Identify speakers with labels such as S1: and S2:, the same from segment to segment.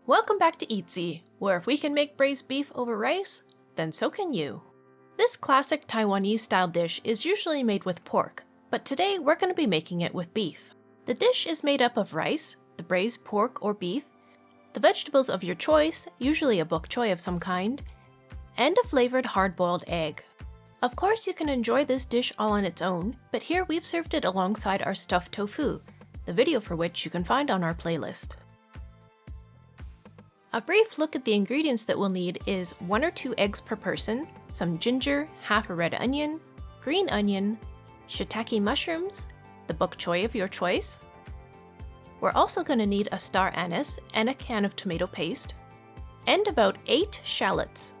S1: Welcome back to Eatsy, where if we can make braised beef over rice, then so can you. This classic Taiwanese style dish is usually made with pork, but today we're going to be making it with beef. The dish is made up of rice, the braised pork or beef, the vegetables of your choice, usually a bok choy of some kind, and a flavored hard-boiled egg. Of course you can enjoy this dish all on its own, but here we've served it alongside our stuffed tofu, the video for which you can find on our playlist. A brief look at the ingredients that we'll need is 1 or 2 eggs per person, some ginger, half a red onion, green onion, shiitake mushrooms, the bok choy of your choice. We're also going to need a star anise and a can of tomato paste, and about 8 shallots.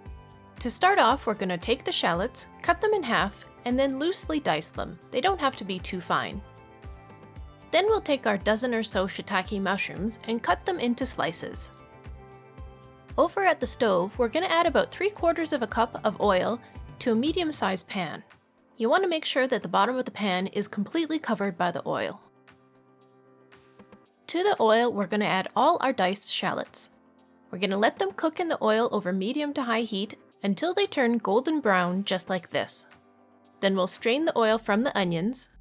S1: To start off, we're going to take the shallots, cut them in half, and then loosely dice them. They don't have to be too fine. Then we'll take our dozen or so shiitake mushrooms and cut them into slices. Over at the stove, we're going to add about 3/4 of a cup of oil to a medium-sized pan. You want to make sure that the bottom of the pan is completely covered by the oil. To the oil, we're going to add all our diced shallots. We're going to let them cook in the oil over medium to high heat until they turn golden brown just like this. Then we'll strain the oil from the onions,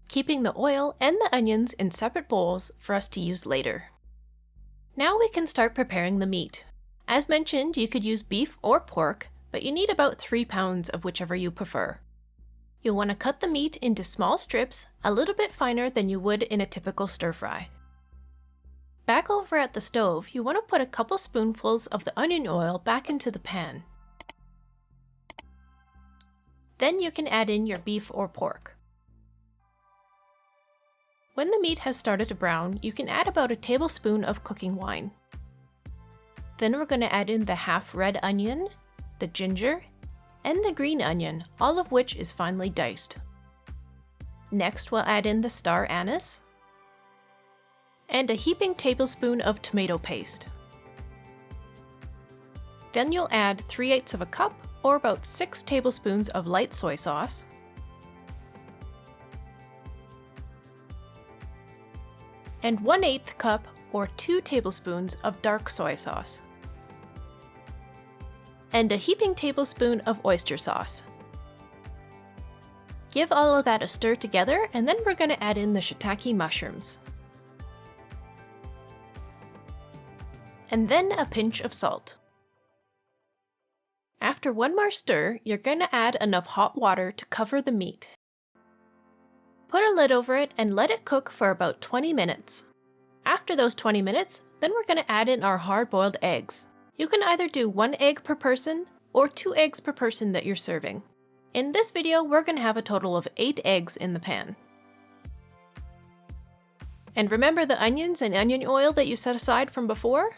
S1: keeping the oil and the onions in separate bowls for us to use later. Now we can start preparing the meat. As mentioned, you could use beef or pork, but you need about 3 pounds of whichever you prefer. You'll want to cut the meat into small strips, a little bit finer than you would in a typical stir-fry. Back over at the stove, you want to put a couple spoonfuls of the onion oil back into the pan. Then you can add in your beef or pork. When the meat has started to brown, you can add about a tablespoon of cooking wine. Then we're going to add in the half red onion, the ginger, and the green onion, all of which is finely diced. Next we'll add in the star anise, and a heaping tablespoon of tomato paste. Then you'll add 3/8 of a cup, or about 6 tablespoons of light soy sauce, and 1/8 cup or 2 tablespoons of dark soy sauce, and a heaping tablespoon of oyster sauce. Give all of that a stir together, and then we're going to add in the shiitake mushrooms. And then a pinch of salt. After one more stir, you're going to add enough hot water to cover the meat. Put a lid over it and let it cook for about 20 minutes. After those 20 minutes, then we're going to add in our hard-boiled eggs. You can either do 1 egg per person or 2 eggs per person that you're serving. In this video, we're going to have a total of 8 eggs in the pan. And remember the onions and onion oil that you set aside from before?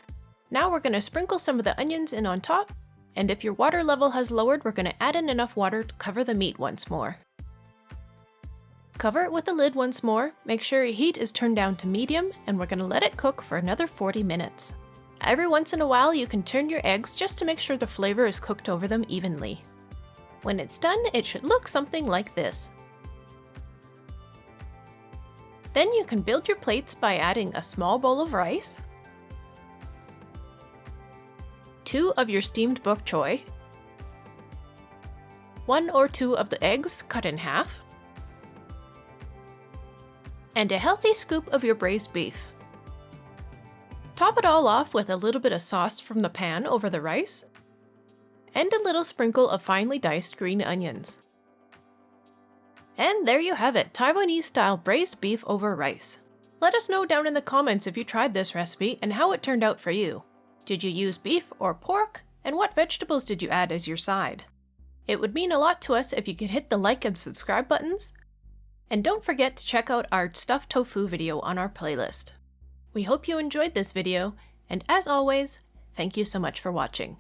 S1: Now we're going to sprinkle some of the onions in on top, and if your water level has lowered, we're going to add in enough water to cover the meat once more. Cover it with the lid once more, make sure your heat is turned down to medium, and we're going to let it cook for another 40 minutes. Every once in a while you can turn your eggs just to make sure the flavor is cooked over them evenly. When it's done, it should look something like this. Then you can build your plates by adding a small bowl of rice, 2 of your steamed bok choy, 1 or 2 of the eggs cut in half, and a healthy scoop of your braised beef. Top it all off with a little bit of sauce from the pan over the rice, and a little sprinkle of finely diced green onions. And there you have it, Taiwanese style braised beef over rice. Let us know down in the comments if you tried this recipe and how it turned out for you. Did you use beef or pork? And what vegetables did you add as your side? It would mean a lot to us if you could hit the like and subscribe buttons. And don't forget to check out our stuffed tofu video on our playlist. We hope you enjoyed this video, and as always, thank you so much for watching.